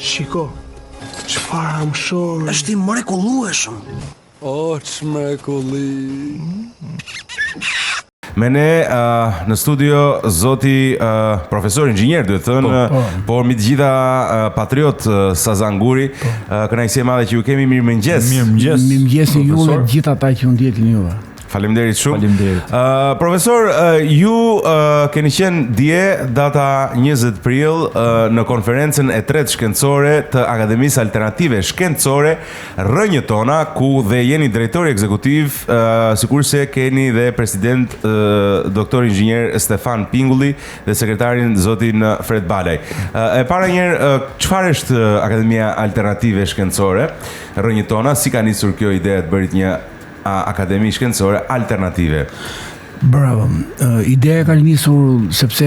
Shiko, çfarë amshor. Është I mrekullueshëm. O, çmrekulli. Me ne në studio zoti profesor inxhinier duhet thënë, por mbi të gjitha patriot Sazan Guri, kënaqësi e madhe që ju kemi. Mirëmëngjes. Mirëmëngjes ju dhe gjithë ata që u ndjekin juve. Faleminderit shumë. Faleminderit. Profesor, ju keni qenë dje data 20 prill në konferencën e 3 shkencore të Akademisë Alternative Shkencore Rrënjë Tona, ku dhe jeni drejtori ekzekutiv, sikurse keni dhe president doktor inxhinier Stefan Pingulli dhe sekretarin zotin Fred Balaj. E para njerë, çfarë është Akademia Alternative Shkencore Rrënjë Tona? Si ka nisur kjo ide të bërit një akademi shkencore alternative? Bravo. Ideja ka nisur sepse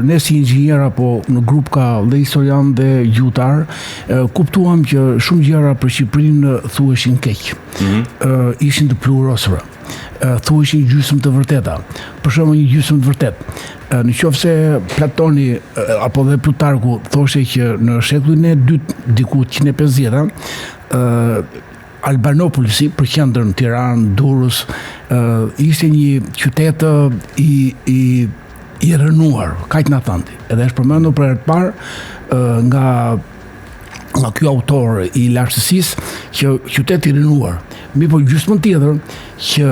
ne si inxhinier apo në grup ka dhe historian dhe gjuhëtar, kuptuam që shumë gjëra për Shqipërinë thuheshin keq. Ishin të plurosura. Thuheshin gjysmë të vërteta. Për shembull një gjysmë të vërtet. Në qoftë se Platoni apo dhe Plutarku thoshte që në shekullin e dytë, diku 150-a, Albanopolisi, për qendrën Tiranë, Durrës, ishte një qytet I rënuar, kaq na thënë. Edhe është përmendur për herë të parë nga ky autor I lartësisë që qytet I rënuar. Mirë, po gjysmën tjetër që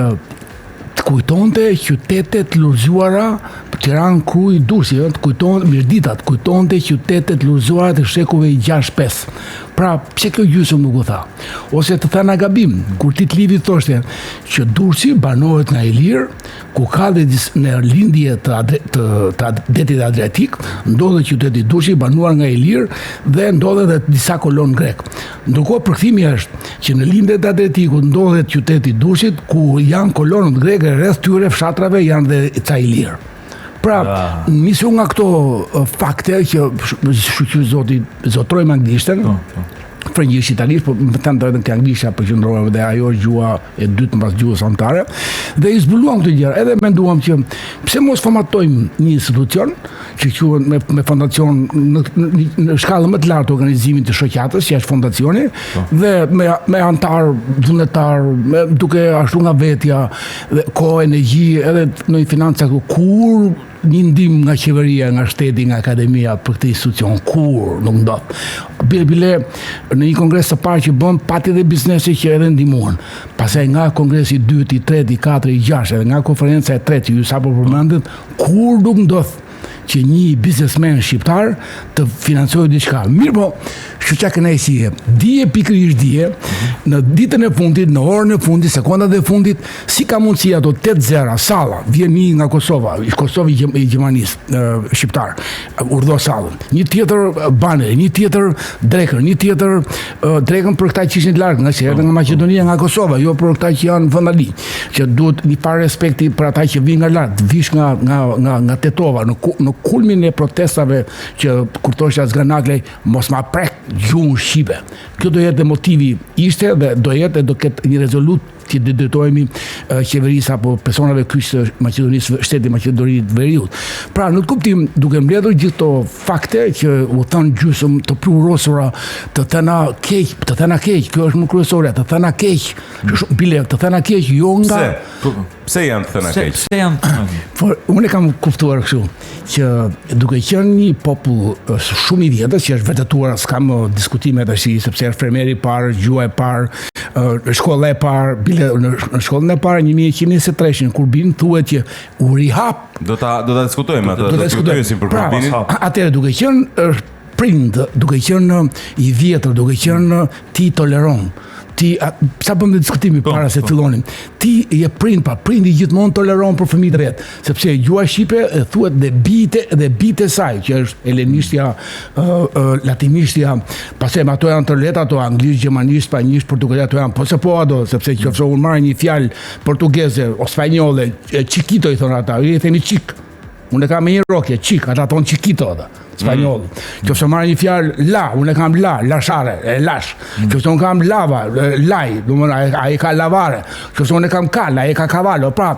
të kujtonte qytetet lulëzuara, Tiranë, Krujë, Durrësi, të kujtonte Mirdita, të kujtonte qytetet lulëzuara të shekullit 6-5. Pra, pse kjo gjysmë nuk u tha? Ose të thënë gabim, kur Tit Livi thoshte që Durrësi banohet nga Ilir, ku ka dhe në lindje të detit Adriatik, ndodhet qyteti Durrësi banuar nga Ilir dhe ndodhet dhe disa kolon grek. Ndërkohë përkthimi është që në lindjet e Adriatikut ndodhet qyteti Durrësit, ku janë kolonët greke rreth tyre fshatrave janë dhe ca Ilir. Pra, nisu nga këto fakte që zoti zotrojmë anglishtën, frëngjisht italisht, po më thënë drejtën ke anglisha përqendrohem dhe ajo është gjuha e dytë mbas gjuhës anëtare, dhe I zbuluam këtë gjëra, edhe menduam që pse mos formatojmë një institucion që quhet me fondacion në shkallë më të lartë organizimin të shoqatës, që është fondacioni, dhe me antar vullnetar, duke ashtu nga vetja, dhe kohë, energji, edhe në financa kur një ndim nga qeveria, nga shteti, nga akademia për këtë institucion, kur nuk ndodh. Bile në një kongres të parë që bën pati dhe biznesi që edhe ndihmuan. Pastaj nga kongresi I 2, I 3, I 4, I 6, edhe nga konferenca e 3 që ju sapo përmendet, kur nuk ndodh që një biznesmen shqiptar të financojë diçka. Mirë, po, shoqja kënaqësie, dije pikërisht dije, në ditën e fundit, në orën e fundit, sekondat e fundit, si ka mundësi ato 8-0, Salla, vjen një nga Kosova, Kosovi I Gjermanisë shqiptar, urdhë Sallën. Një tjetër Baner, një tjetër Drekën, një tjetër Drekën për këta që ishin të larg, nga që erdhën nga Maqedonia, nga Kosova, jo për këta që janë vandali, që duhet një parë respekti për ata që vinë nga lart, vish nga Tetova, në kulmin e protestave që kur thoshte Zgranaklej mos ma prek gjuhën shqipe. Kjo do jetë motivi ishte dhe do ketë një rezolut që drejtohemi qeverisë apo personave kyç të Maqedonisë, shteti Maqedonisë Veriut. Pra, në kuptim, duke mbledhur gjithë këto fakte që u thon gjysmë të plurosura, të thëna keq, kjo është më kryesore, të thëna keq, bile të thëna keq jo nga Pse janë të thëna keq? Pse janë të thëna keq? For unë kam kuptuar kështu që duke qenë një popull shumë I vjetër, që është vërtetuar, s'kam diskutime tash, sepse është fermeri I parë, gjuha e parë, shkolla e parë, bile në shkollën e parë 1123, kur bin thuhet që u rihap. Do ta diskutojmë atë, do të pyesim për binin. Atëherë duke qenë prind, duke qenë I vjetër, duke qenë ti toleron. Sa bëm dhe diskutimi para se fillonim. Ti je prind, prindi gjithmonë toleron për fëmijët e vet, sepse gjuha shqipe thuhet dhe bite saj, që është helenishtja, latinishtja, pastaj ato janë të lehta, ato anglisht, gjermanisht, spanjisht, portugalisht, ato janë ato, sepse nëse unë marr një fjalë portugeze o spanjolle, chiquito I thonë ata, I themi chic. Unë kam një rokje, chic, ata thonë chiquito ata. Spanjoll. Nëse marr një fjalë la, unë kam lashare, lash. Nëse unë kam lava, laj, domethënë ai ka lavare. Nëse unë kam kala, ai ka cavallo. Pra,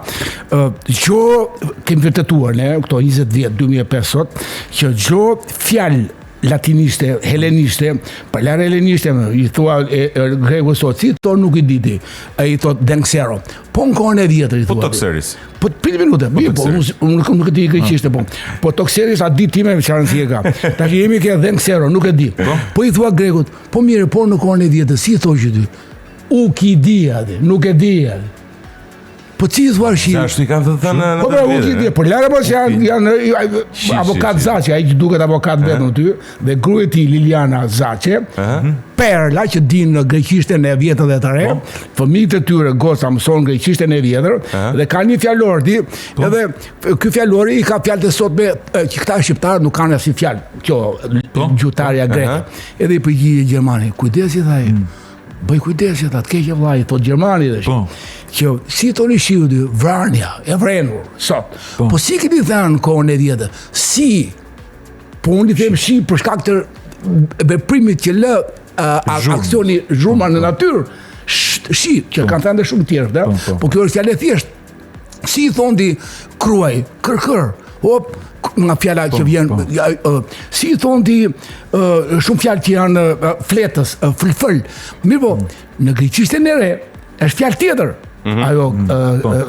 çdo kemi vërtetuar ne këto 20 vjet, 2005 sot, që çdo fjalë latiniste, heleniste, për larë heleniste, i thua gregu sot, si to nuk I diti, I thot Denxero. Po në kohën e vjetër, I thua. Po Tokseris. Po 5 minuta, unë nuk e di greqishte, po Tokseris a di time me qarën si e ka. Tash jemi ke Denxero, nuk e di. Po I thua gregut, po mire, po në kohën e vjetër, si thua që ty? Uki dia, nuk e dia. Po si thua shi? Sa ashtu I kanë thënë në Po pra uki dia, po lare mos janë avokat Zaçe, ai që duket avokat vetëm ty, dhe gruaja e tij Liliana Zaçe, perla që din greqishten e vjetër dhe të re, fëmijët e tyre goca mëson greqishten e vjetër dhe ka një fjalorti, edhe ky fjalori I ka fjalët e sotme që këta shqiptarë nuk kanë asnjë fjalë, kjo gjuhëtarja greke. Edhe I përgjigje Gjermani, kujdesi tha ai. Bëj kujdesi ata, të keqë vllai, thot Gjermani dhe që si thoni shiu dy, vranja, e vrenur, sot. Po si keni thënë kohën e vjetër? Si? Po unë I them shi për shkak të veprimit që lë aksioni zhurma në natyrë, shi, që kanë thënë shumë tjerë, po kjo është fjalë e thjeshtë. Si thondi kruaj, kërkër, hop, nga fjala që vjen, si thondi shumë fjalë që janë fletës, fëlfël. Mirë po, në greqishten e re, është fjalë tjetër. Ajo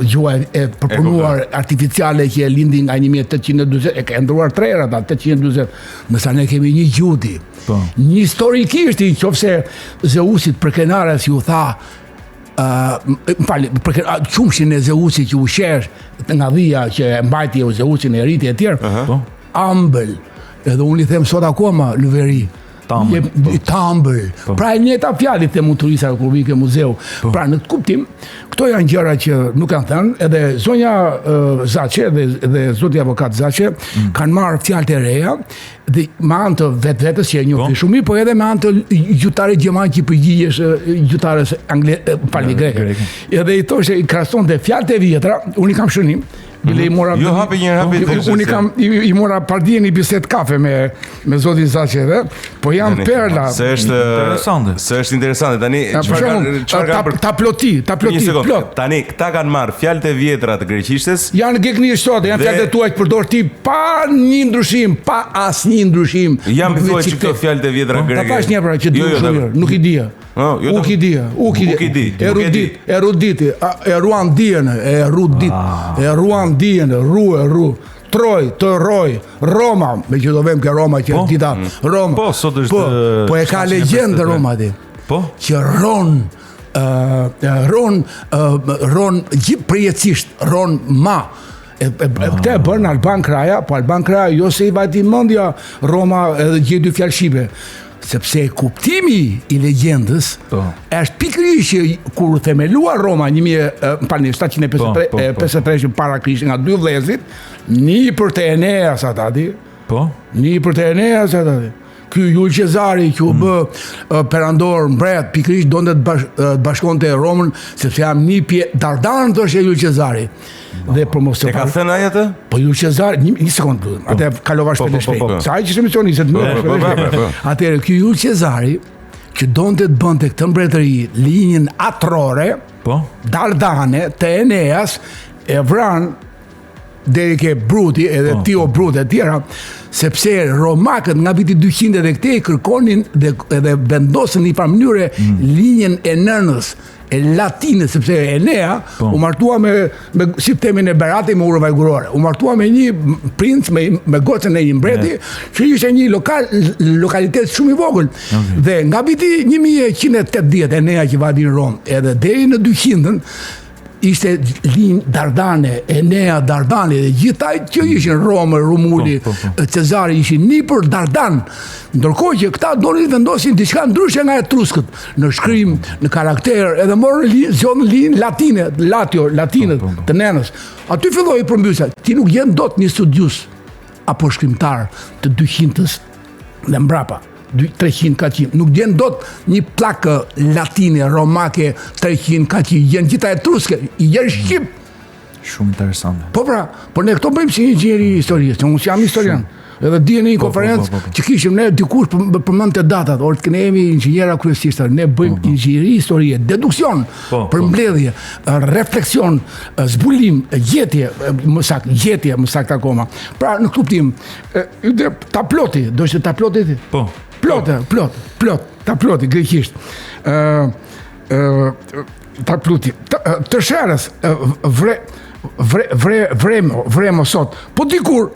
gjuha e përpunuar artificiale që e lindi nga 1840, e ka ndruar 3 herë ata, 840, nësa ne kemi një gjudi. Një historikisht I qofse Zeusit për kenares ju tha, qumshin e Zeusit që u shesh nga dhia që e mbajti e Zeusin e rriti e tjerë, ambël, edhe unë I them sot akoma Luveri, tambël. Pra e njëta fjalë I them unë turista kur vi ke muzeu. Pra në të kuptim, këto janë gjëra që nuk kanë thënë, edhe zonja Zaçe dhe zoti avokat Zaçe kanë marrë fjalët e reja dhe me anë të vetvetes që e njohin shumë mirë, po edhe me anë të gjutarit gjerman që përgjigjesh gjutares greke. Edhe I thoshte I krahasonte fjalët e vjetra, unë I kam shënim. Bile I mora I mora pardien I bisedë kafe me zotin Zaçe dhe, po janë perla. Se është interesante tani. Ta ploti. Tani këta kanë marrë fjalët e vjetra të greqishtes. Janë gegnisht sot, janë fjalët e tua që përdor ti pa një ndryshim, pa asnjë ndryshim. Jam thuaj që këto fjalët e vjetra greke. Ta pash një pra që duhet shumë mirë, nuk I dia. Eruan dien, ru. Troj, të roj, Roma, me që do vem ke Roma që dita Roma. Po, sot është po e ka legjendë Roma di. Po? Që ron përjetësisht, ron ma. Këte e bërë në Alban Kraja, po Alban Kraja jo se I vajti mendja Roma edhe gjithë dy fjalë shqipe. Sepse kuptimi I legjendës është pikërisht që kur themelua Roma 753 para Krishtit nga 2 vëllezrit, një për të Eneas ata di. Një për të Eneas ata di. Ky Julius Cezari që u bë perandor mbret pikërisht donte të bashkonte Romën sepse jam një pjesë Dardan thoshte Julius Cezari. Dhe për mos e ka thënë ai atë? Po Julius Cezari, një sekond, atë kalova shpejt. Sa ai që emision 20 minuta. Atëherë ky Julius Cezari që donte të bënte këtë mbretëri linjën atrore, Dardane të Eneas e vran deri ke Bruti edhe Tio Bruti e tjera, sepse romakët nga viti 200 dhe këtej kërkonin dhe vendosën një farë mënyre linjën e nënës e latine, sepse Enea u martua me si themin e Berati me urë vajgurore. U martua me një princ me gocën e një mbreti që ishte një lokalitet shumë I vogël. Dhe nga viti 1180 Enea që vati në Rom, edhe deri në 200-ën ishte linjë Dardane, Enea Dardane dhe gjithaj që ishin Romë, Rumuli, Cezari ishin një për Dardan. Ndërkohë që këta donin vendosin diçka ndryshe nga etruskët, në shkrim, në karakter, edhe morën linjë latine, latine të nenës. Aty filloi përmbysja, ti nuk gjen dot një studius apo shkrimtar të 200-s dhe mbrapa. 300 nuk gjen dot një plakë latine, romake 300 kaqi, gjen gjitha etruske, I gjen shqip. Shumë interesante. Po pra, por ne këto bëjmë si inxhinieri historisë, unë jam historian. Edhe dje në një konferencë që kishim ne dikush përmendte datat, or ne jemi inxhiniera kryesistë, ne bëjmë inxhinieri historie, deduksion, përmbledhje, refleksion, zbulim, gjetje, më saktë akoma. Pra në kuptim, taploti, do të taploti? Po. Plot, taploti greqisht. Taploti, të sherës, vremo sot, po dikur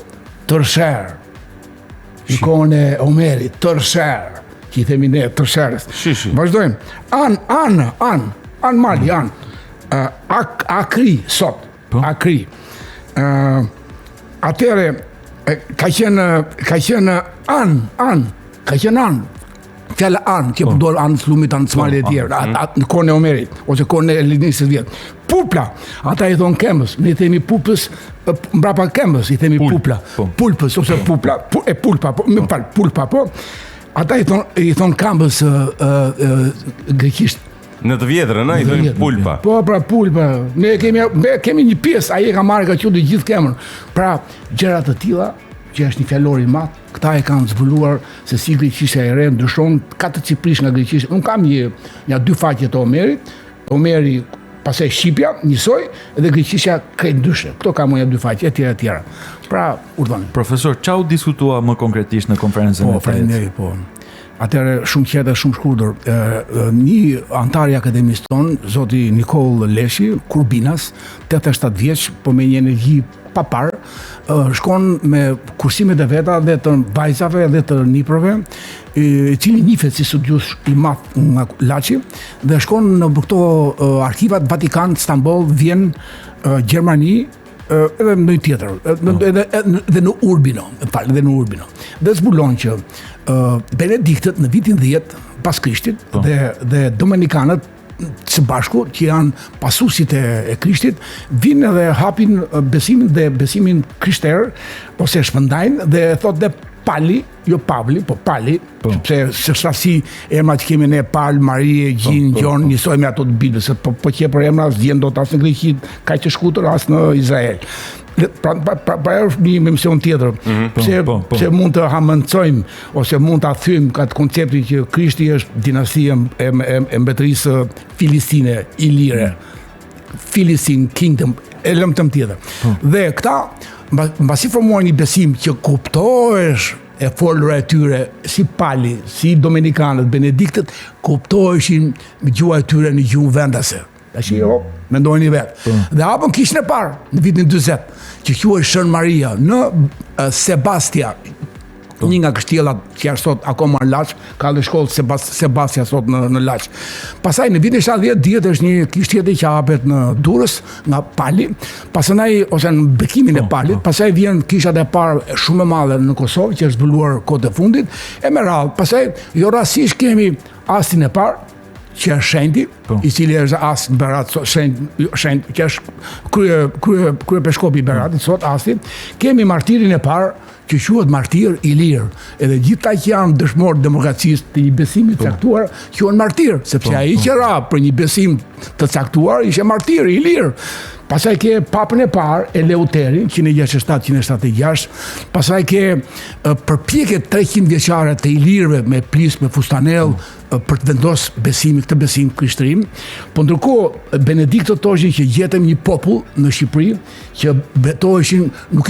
tërsherë, i kohën e Omerit, tërsherë, që i themi ne tërsherës. Vazhdojmë, anë mali, akri sot, akri. Atere, ka qenë anë, fjallë anë, që përdojnë anë slumit, anë smali e tjerë, në kohën e Omerit, ose kohën e Helenisës vjetë. Pupla, ata i thonë kemës, ne i themi pupës, mbrapa kemës i themi pupla, pulpës, ose pupla, pulpa, ata i thonë kambës greqisht. Në të vjetërën, i thonë pulpa. Po, pra pulpa, ne kemi një pjesë, aje ka marrë ka qëtë gjithë kemën. Pra, gjërat të tilla, që është një fjallori matë, këta e kanë zbuluar se si greqishtja e re ndryshon katërciprish nga greqishtja. Unë kam një dy faqe të Omeri, pastaj Shqipja, njësoj, edhe greqishtja krejt ndryshe. Këto kam një dy faqe, e tjera. Pra, urdhoni. Profesor, çau diskutua më konkretisht në konferencën e tetë? Po, atëherë shumë qetë, shumë shkurtër. Një antar i akademisë tonë, zoti Nikol Leshi, Kurbinas, 87 vjeç, po me një energji papar, shkon me kursimet e veta dhe të vajzave dhe të niprove, i cili nifet si studius i madh nga Laçi, dhe shkon në këto arkivat Vatikan, Stamboll, Vjen, Gjermani, edhe në tjetër, edhe në Urbino, Dhe zbulon që Benediktët në vitin 10 pas Krishtit dhe Dominikanët së bashku, që janë pasuesit e Krishtit, vinë dhe hapin besimin dhe besimin krishterë, ose shpëndajnë dhe thotë dhe Pali, jo Pavli, po Pali, sepse shtasi emra që kemi ne, Pal, Marie, Gjin, Gjon, njësoj me ato të Biblës, po që për emra s'djen do të asë në Greqi, ka që shkutur asë në Izrael. Pra është një emision tjetër, pse mund të hamëncojmë, ose mund të thymë këtë koncepti që Krishti është dinastia e mbetërisë filistine, ilire, Philistine Kingdom, e lëmtëm tjetër. Dhe këta, mbasi formuar një besim që kuptohesh e folura e tyre, si Pali, si Dominikanët, Benediktët, kuptoheshin gjua e tyre në gjuhë vendase. Mendojnë i vetë. Dhe hapën kishën e parë, në vitin 40, që quhej Shën Maria, në Sebastia, një nga kështjellat që është sot akoma në Laç, ka dhe shkollë Sebastia sot në Laç. Pastaj në vitin 70 dihet është një kishë tjetër që hapet në Durrës nga Pali, pastaj ose në bekimin e Palit, pastaj vjen kishat e parë shumë e madhe në Kosovë që është zbuluar kohët e fundit, e me radhë. Pastaj jo rastisht kemi Astin e parë, që është Shenjti, i cili është Ast Berat, Shenjti, që është kryepeshkopi i Beratit, sot Asti. Kemi martirin e parë, që quhet martir i lirë. Edhe gjithta që janë dëshmorë demokracisë të një besimi të caktuar, quhen martir, sepse ai që ra për një besim të caktuar, ishte martir i lirë. Pastaj ke papën e parë, Eleuterin, 167-176, pastaj ke përpjekjet 300 vjeçare të ilirëve me plis, me fustanell, për të vendosur këtë besim krishtërim. Po ndërkohë Benediktët thoshin që gjetëm një popull në Shqipëri që betoheshin, nuk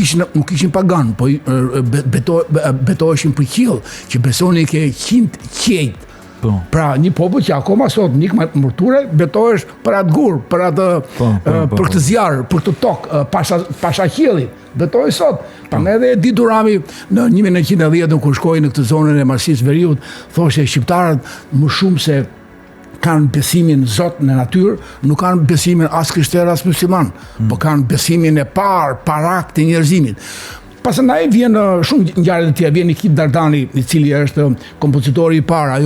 ishin pagan, po betoheshin për qiell, që besonin ke 100 qejt. Pra një popull që akoma sot nik mërture betohesh për atë gur, për këtë zjarr, për këtë tokë, pasha qiellit. Betohesh sot. Prandaj edhe Edi Durami në 1910 kur shkoi në këtë zonën e Marsisë Veriut, thoshte shqiptarët më shumë se kanë besimin Zot në natyrë, nuk kanë besimin as krishter as musliman, po kanë besimin e parë, parak të njerëzimit. Pastaj vjen shumë ngjarje të tjera, vjen Nikit Dardani, i cili është kompozitori i parë,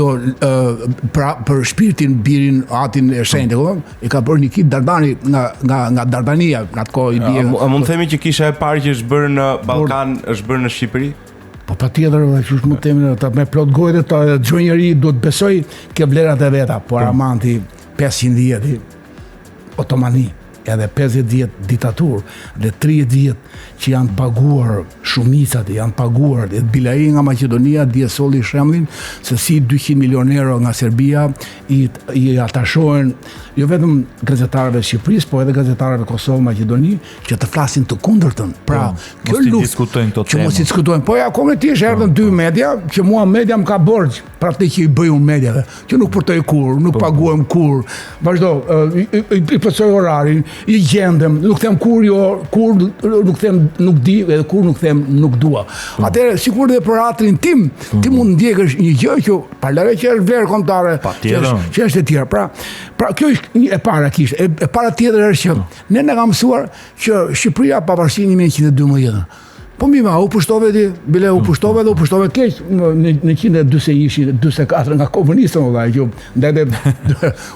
për shpirtin, birin, atin e shenjtë, e ka bërë Nikit Dardani nga Dardania, në atë kohë i bie. A mund të themi që kisha e parë që është bërë në Ballkan, është bërë në Shqipëri? Po patjetër, që mund të themi me plot gojë të çdo njeri duhet besoj ke vlerat e veta, po Aramanti 500 vjet, Otomani, edhe 50 vjet diktaturë dhe 30 vjet që janë paguar shumicat, janë paguar Bilai nga Maqedonia, dje solli shembullin se si 200 milionë euro nga Serbia i atashohen jo vetëm gazetarëve të Shqipërisë, po edhe gazetarëve të Kosovë, Maqedoni, që të flasin të kundërtën. Pra, kjo mos i luftë diskutojnë këto që mos i tema. diskutojnë. Po ja konkretisht erdhën dy media që mua media më ka borxh për atë që i bëj unë mediave, që nuk portoj kur, nuk paguajm kur. Vazhdo, i plotësoj orarin, i gjendem, nuk them kur nuk them nuk di, edhe kur nuk them nuk dua. Atëherë sikur edhe për atrin tim, ti mund ndjekësh një gjë që parlare që është vlerë kombëtare, që është e tjera. Pra kjo është e para kishte. E para tjetër është që ne na ka mësuar që Shqipëria pavarësinë 1912. Po mima, u pushtove ti, bile u pushtove dhe u pushtove keq në 144 nga komunistët më dhaj, që ndete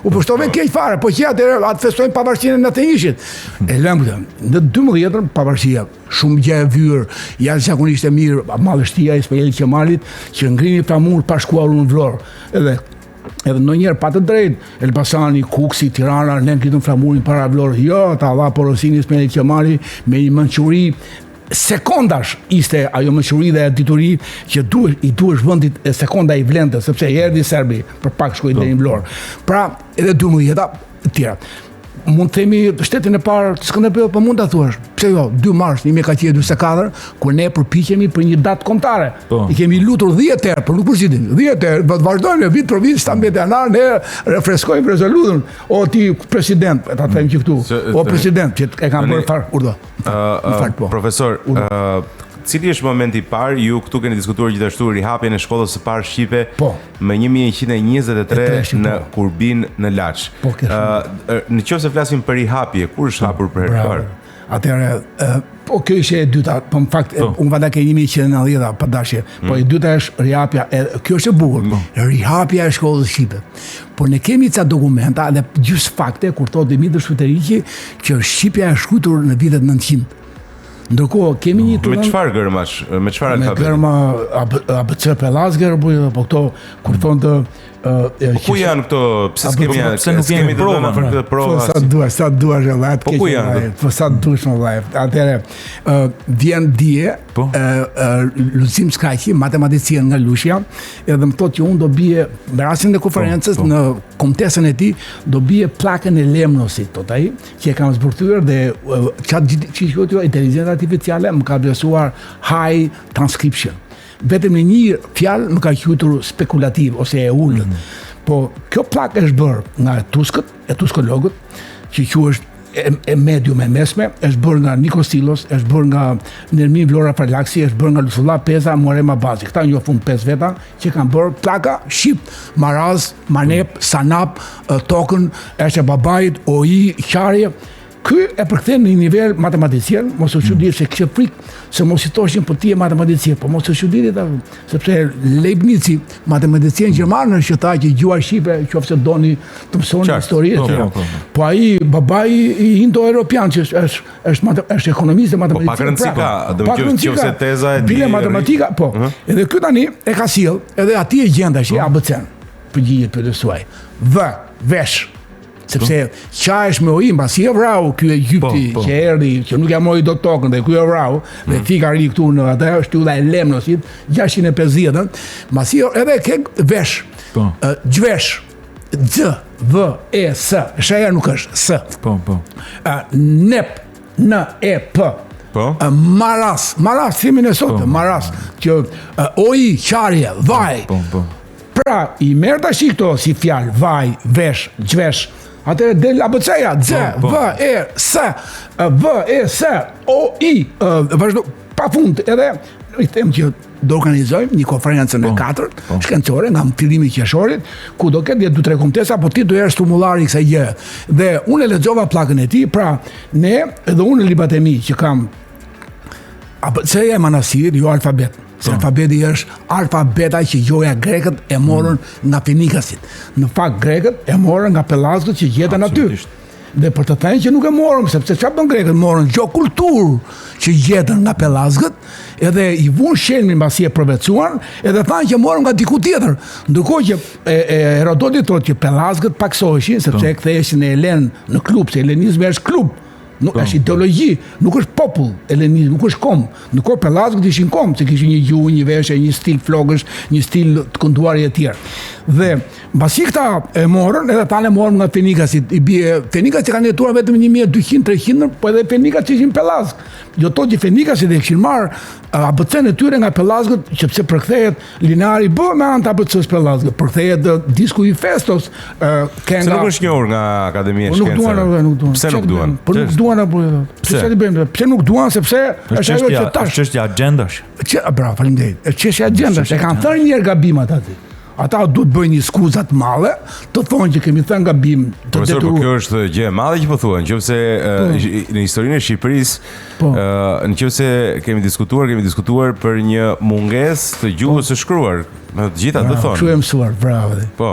u pushtove keq fare, po që atë festojnë pavarësinë në të ishit. E lëmë këtë, në 12 pavarësia, shumë gjë e vyrë, jashtëzakonisht e mirë, madhështia e Ismail Qemalit, që ngrini flamur pa shkuar në Vlorë. Edhe ndonjëherë pa të drejtë, Elbasani, Kuksi, Tirana, ne ngritën flamurin para Vlorë. Jo, ta dha porosinë Ismail Qemali me një mençuri sekondash ishte ajo mençuri dhe dituri që i duhesh vendit sekonda i vlente, sepse erdhi serbi për pak shkoi deri në Vlorë. Pra, edhe 12 të tjera. Mund të themi shtetin e parë të Skënderbeut, po mund ta thuash. Pse jo, 2 mars 1944, kur ne përpiqemi për një datë kombëtare. I kemi lutur 10 herë, por nuk përzihen. 10 herë, do të vazhdojmë vit për vit, sta mbet janar, ne refreskojmë rezolutën. O ti president, ta them që këtu. O president, që e kanë bërë fare urdhë. Profesor, cili është momenti i parë, ju këtu keni diskutuar gjithashtu rihapjen e shkollës së parë shqipe me 1123 në Kurbin në Laç. Në qoftë se flasim për rihapje, kur është hapur për herë të parë? Atëherë, po kjo ishte e dyta, po në fakt unë vada ke 1190 pa dashje, po e dyta është rihapja, kjo është e bukur, rihapja e shkollës shqipe. Por ne kemi ca dokumenta dhe gjys fakte kur thotë Dimitër Shkuteriqi që shqipja e shkruar në vitet 900. Ndërkohë kemi një me çfarë gërmash, me çfarë alfabeti? Me gërma ABC Pelazger, po këto kur thonë ku janë këto? Pse nuk kemi prova për këtë provë? Sa duash vëllai. Po ku janë? Po sa duash vëllai. Atëherë vjen dje Luzim Skaqi, matematicien nga Lushja, edhe më thotë që unë do bie me rastin e konferencës në komtesën e tij, do bie pllakën e Lemnosit, thotë ai, që e kam zbërthyer dhe ChatGPT inteligjenca artificiale më ka vlerësuar high transcription. Vetëm në një fjalë më ka quajtur spekulativ ose e ulët. Po kjo pllakë është bërë nga etuskologët, që quhet e medium e mesme, është bërë nga Nikos Stilos, është bërë nga Nermin Vlora Farlaksi, është bërë nga Lusulla Peza, Muarema Bazi. Këta një fund 5 veta që kanë bërë plaka shqip, Maraz, Manep, Sanap, Tokën, është e babait, OI, Qarje. Ky e përkthen në një nivel matematicien, mos u çudit se kishte frikë se mos i thoshin po ti je matematicien, po mos u çudit sepse Leibnizi, matematicien gjerman, që tha që gjua shqipe qofse doni të mësoni histori. Po ai babai i indo-europian që është ekonomist dhe matematicien. Po pak rëndësika, do të qofse teza e bile matematika, po. Edhe ky tani e ka sjell, edhe aty e gjen tash ABC-n. Përgjigjet për të suaj. Vesh. Sepse qa është me ojim, pasi e vrau kjo Egypti që erdi, që nuk jam ojë do tokën dhe kjo e vrau, dhe thika ri këtu në atë, shtylla e Lemnosit, 650, pasi edhe ke vesh, gjvesh, dzë, vë, e, së, shaja nuk është, së, nep, në, e, p, maras, thimin e sotë, maras, që oji, qarje, vaj, pra, i merë të shikto si fjalë, vaj, vesh, gjvesh, atëre del ABC-ja, dzë, vë, e, së, vë, e, së, o, i, vazhdo, pa fund, edhe, i them që do organizojmë një konferencën e 4 shkencore nga fillimi i qershorit, ku do ketë 2-3 kombëtesa, po ti do jesh tumulari i kësaj gjë. Dhe unë e lexova pllakën e tij, pra ne edhe unë në libat e mi që kam ABC-ja e Manasirit, jo alfabet. Se alfabeti është alfabeta që joja grekët e morën nga Fenikasit. Në fakt grekët e morën nga Pelazgët që gjetën aty. Dhe për të thënë që nuk e morën, sepse çfarë bën grekët? Morën gjo kulturë që gjetën nga Pelazgët, edhe i vunë shelmin mbasi e përvecuan, edhe thanë që morën nga diku tjetër. Ndërkohë që Herodoti thotë që pellazgët paksoheshin sepse e ktheheshin në Helen në klub, se helenizmi është klub. Nuk është ideologji, nuk është popull, helenizmi, nuk është kom. Në kohë pellazgët ishin kom, se kishin një gjuhë, një veshje, një stil flokësh, një stil të kënduarje e tjerë. Dhe mbasi këta e morën, edhe ta e morën nga Fenikasit. I bie Fenikat që kanë jetuar vetëm 1200-300, po edhe Fenikat që ishin pellazg. Jo thotë që Fenikasit e kishin marrë ABC-n e tyre nga pellazgët, që pse përkthehet Linari B me anë të ABC-s pellazgët, përkthehet disku i Festos, Se nuk është njohur nga Akademia e Shkencave. Pse nuk duan? Po nuk duan apo pse ti bëjmë? Pse nuk duan sepse është ajo që tash. Është çështja agjendash. Bravo, faleminderit. Është çështja agjendash. E kanë thënë një herë gabimat aty. Ata duhet bëjnë një skuzat të madhe, të thonë që kemi thënë gabim të Profesor, detyruar. po kjo është gjë e madhe që po thuan, nëse në historinë e Shqipërisë, nëse kemi diskutuar për një mungesë të gjuhës së shkruar, me të gjitha të thonë. Kështu e mësuar, bravo. Po.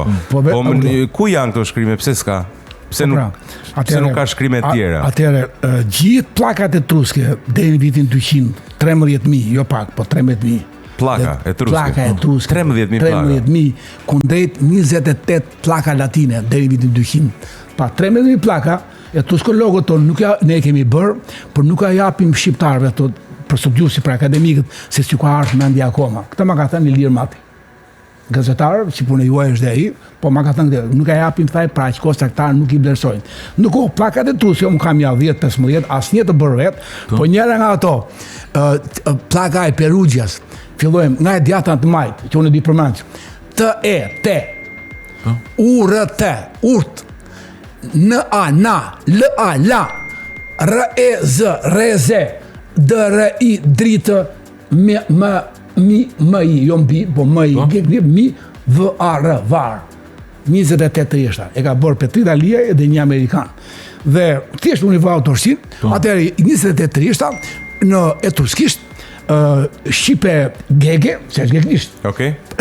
Ku janë këto shkrime? Pse s'ka? Pse nuk ka shkrime të tjera? Atëherë, gjithë pllakat etruske deri në vitin 200, 13.000, jo pak, po 13.000. Plaka etruske. 13.000 kundrejt 28 plaka latine deri në vitin 200. Pa 13.000 plaka, etruskologot tonë ne kemi bërë, por nuk ja japim shqiptarëve ato për studiuesi, për akademikët, se si ka ardhur mendja akoma. Këtë ma ka thënë Ilir Mati. Gazetar, si punë juaj është dhe ai, po ma ka thënë nuk ja japim thaj pra aq kohë traktar nuk i vlerësojnë. Nuk plakat etruske, unë kam ja 10-15, asnjë të bërë vet, po njëra nga ato, plaka e Perugjas. Fillojmë nga e djata të majt, që unë e di përmend. T-E-T, U-R-T, urt, N-A, na, L-A, R-E-Z, R-E-Z, D-R-I, dritë, M-I, jo mbi, po M-I, mi, V-A-R, var. 28 trishta, e ka bërë Petri Dalia dhe një Amerikan. Dhe thjesht unë i vë autorsin, atëherë 28 trishta, në etruskisht, shqipe gege, se është geglisht.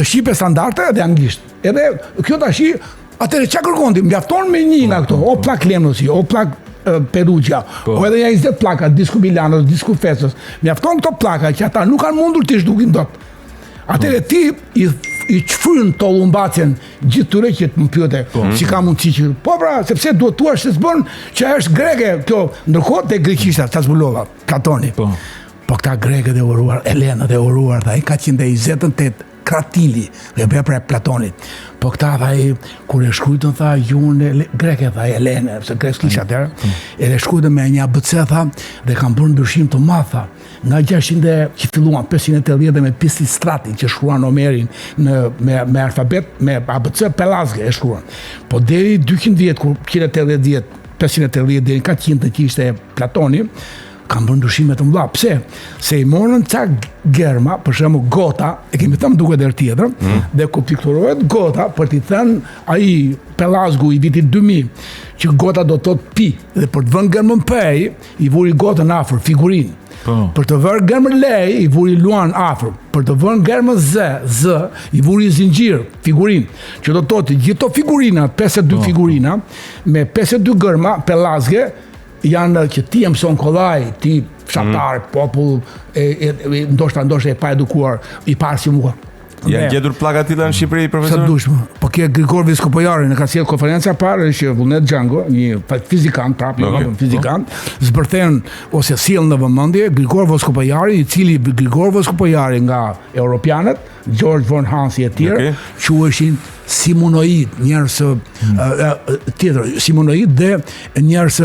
Shqipe standarte dhe anglisht. Edhe kjo tashi, atëherë çka kërkonti? Mjafton me një nga këto, o plak Lemnosi, o plak Perugja, o edhe ja 20 plaka, disku Milanos, disku Festos. Mjafton këto plaka që ata nuk kanë mundur të zhdukin dot. Atëherë ti i çfryn to lumbacen gjithë tyre që të më pyete si ka mundësi që po pra, sepse duhet thua se s'bën që është greke kjo, ndërkohë te greqishtja Çazbulova, Platoni. Po këta grekët e uruar, Elenët e uruar, ai ka 128 Kratili, dhe bëja pra Platonit. Po këta tha i, kur e shkrujtën tha, junë greke, tha Elene, se grek s'kisha atërë, edhe shkrujtën me një ABC, tha, dhe kam bërë ndryshim të madh, tha, nga 600 që filluan 580 dhe me Pisistratin që shkruan Omerin me alfabet, me ABC pellazge e shkruan. Po deri 200 vjet, kur 180, 580 deri 400 që ishte Platoni, kam bërë ndryshime të mëdha. Pse? Se i morën ca germa, për shembull Gota, e kemi thënë duke der tjetër, dhe ku pikturohet Gota, për t'i thënë ai pellazgu i vitit 2000, që Gota do të thotë pi, dhe për të vënë germën pej, i vuri Gotën afër, figurinë. Për të vërë germën lej, i vuri luan afër. Për të vërë germën z, i vuri zinxhir, figurinë. Që do të thotë gjithë figurina, 52 figurina, me 52 gërma pellazge, janë që ti e mëson kollaj, ti fshatar, popull, ndoshta e pa edukuar, i parë si mua. Janë gjetur plaka të tilla në Shqipëri, profesor? Sa dushme. Po ke Grigor Viskopojari në ka sjell konferenca parë që Vullnet Django, një fizikant, fizikant, zbërthen ose sjell në vëmendje Grigor Viskopojari, i cili Grigor Viskopojari nga europianët, George von Hansi e tjerë, quheshin Simonoid, njerëz tjetër, Simonoid dhe njerëz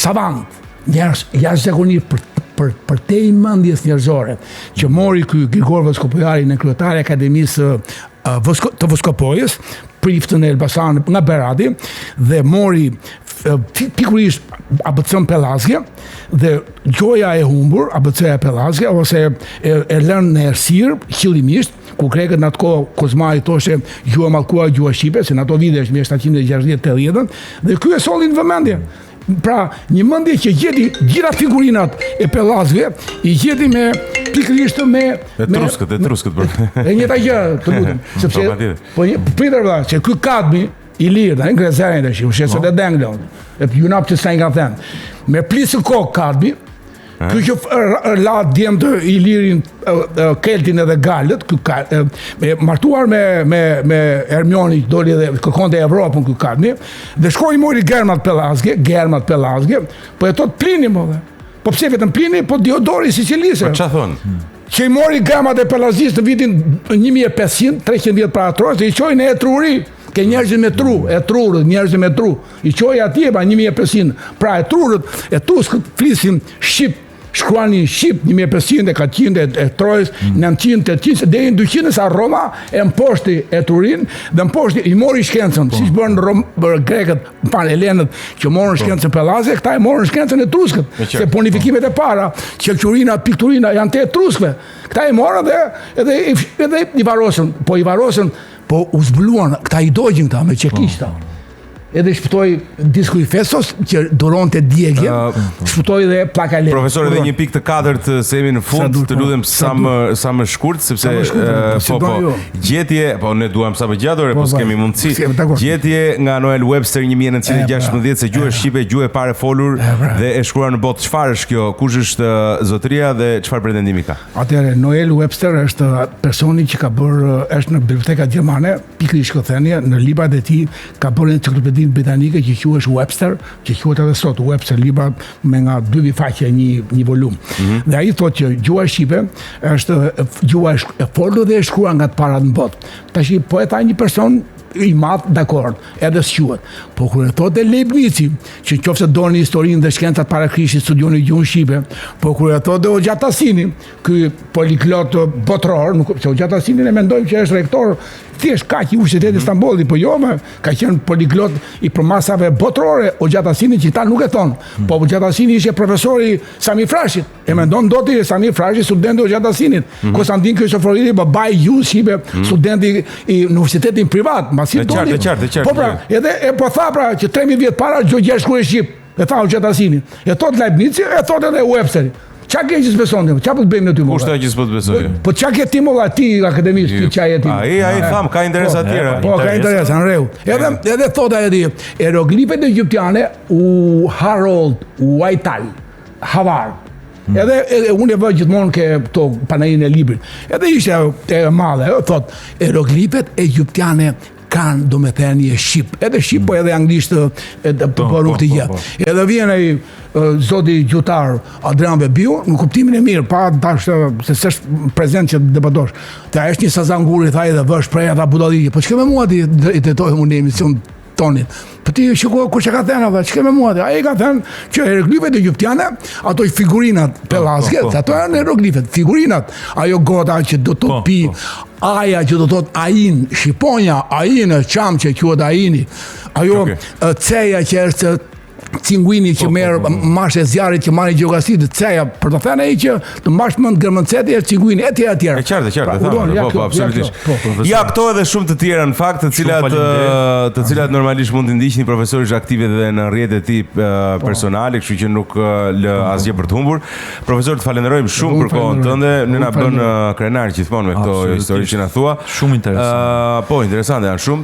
savant, njerëz jashtëzakonisht për te i mendjes njerëzore, që mori ky Grigor Voskopojari në kryetari e Akademisë të Voskopojës, priftën e Elbasan nga Berati, dhe mori pikurisht ABC-n pellazge, dhe gjoja e humbur, ABC-ja pellazge, ose e lënë në errësirë, qëllimisht, ku grekët në atë kohë Kozmai thoshe gjua mallkuar gjua shqipe, se në ato vite është 1760-80, dhe ky e solli në vëmendje. Pra, një mendje që gjeti gjitha figurinat e pellazgëve, i gjeti me pikërisht me etruskët për. E njëjta gjë, të lutem, sepse po pritër vëlla, që ky Kadmi i lirë, në Grezarin tash, u shesë të Denglon. E juna pse sa i kanë thënë. Me plisë kokë Kadmi, Ky që la djem të Ilirin, Keltin edhe Galët, me martuar me Hermioni, doli dhe kërkonte Evropën ky Karni, dhe shkoi mori Germat Pelazge, po e thot Plini më dhe. Po pse vetëm Plini, po Diodori Sicilise. Po çfarë thon? Që i mori Germat e Pelazis në vitin 1500, 300 vjet para Trojës, dhe i qoi në Etruri. Ke njerëzit me tru, njerëzit me tru. I qoj atje ba 1500. Pra e tuskët flisin shqip, shkruanin shqip 1500, 400, e Trojës, 900, 800, dhe i 200 sa Roma e mposhti e Turin, dhe mposhti i mori shkencën, si që bërën Grekët, Helenët, që morën shkencën Pelaze, këta e morën shkencën e Truskët, se ponifikimet e para, qelqurina, pikturina, janë te Truskëve. Këta e morën edhe i varosën, po u zbuluan, këta i dojgjën këta me qekishta. Edhe shpëtoi disku i Festos që duronte djegje, shpëtoi dhe pllaka e lehtë. Profesor, edhe një pikë të katërt se jemi në fund, të lutem sa më shkurt sepse gjetje, po ne duam sa më gjator, po s'kemi mundësi. Gjetje nga Noel Webster 1916 se gjuhë shqipe, gjuhë e parë folur dhe e shkruar në botë. Çfarë është kjo? Kush është zotëria dhe çfarë pretendimi ka? Atëherë Noel Webster është personi që ka bërë, është në biblioteka gjermane, pikërisht shkëthenie, në librat e tij ka bërë enciklopedi britanike që quhet Webster, që quhet edhe sot Webster, libra me nga 2 faqe një volum. Dhe ai thotë që gjuha shqipe është gjuha e folur dhe e shkruar nga të parat në botë. Tash po e tha një person i madh, dakord, edhe s'quhet. Po kur e thotë Leibnizi, që qofse doni historinë dhe shkencat para Krishtit studioni gjuhën shqipe, po kur e thotë Oxhatasini, ky poliglot botror, se Oxhatasinin e mendojmë që është rektor thjesht kaq i Universitetit të Stambollit, po jo, ka qenë poliglot i përmasave botrore, Oxhatasini që ta nuk e thon. Po Oxhatasini ishte profesori Sami Frashit. E mendon doti Sami Frashi, studenti i Oxhatasinit. Konstantin Kristoforidi, babai i gjuhës shqipe, studenti i universitetin privat. Qartë. Po pra, edhe po tha pra që 3000 vjet para çdo gjë shkruaj shqip. E tha Oxhatasini. E thot Leibnizi, e thot edhe Websteri. Qa ke që s'besonte? Qa po të bëjmë në ty më? Kushta që s'po të besoj? Po qa ke ti më ti akademist, ti qaj e ti? Ai tham, ka interesa tjera. Po, ka interesa, në rregull. Edhe thota e di, hieroglifet egjiptiane u Harold Whitall, Havard. Edhe unë e vë gjithmonë ke këto panajinë e librit. Edhe ishte e madhe, thot, hieroglifet egjiptiane kanë do me thënie shqip. Edhe shqip, po edhe anglisht për këtë gjë. Edhe vjen ai zoti gjutar Adrian Bebiu, në kuptimin e mirë, pa tash se s'është prezent që debatosh. Ta është një sazanguri, tha edhe vësh preja ta budalli. Po çka me mua ti drejtojmë unë në emision tonin. Po ti shiko kur çka ka thënë ata, çka me mua ti? Ai ka thënë që hieroglifet egjiptiane, ato figurinat pelazke, ato janë hieroglifet, figurinat, ajo gota që do të pi, aja që do të thot ain, shqiponja, ain, çam që quhet aini. Ajo ceja që është cinguini që merë mash e zjarit që marrin gjeografi të ceja, për të thënë ai që të mbash mend gërmënceti është cinguini etj. E qartë, po, absolutisht. Ja, këto edhe shumë të tjera në fakt, të cilat normalisht mund të ndiqni profesori aktiv edhe në rrjetet e tij personale, kështu që nuk lë asgjë për të humbur. Profesor, të falenderojmë shumë për kohën tënde, ne na bën krenar gjithmonë me këto histori që na thua. Shumë interesante. Po, interesante janë shumë.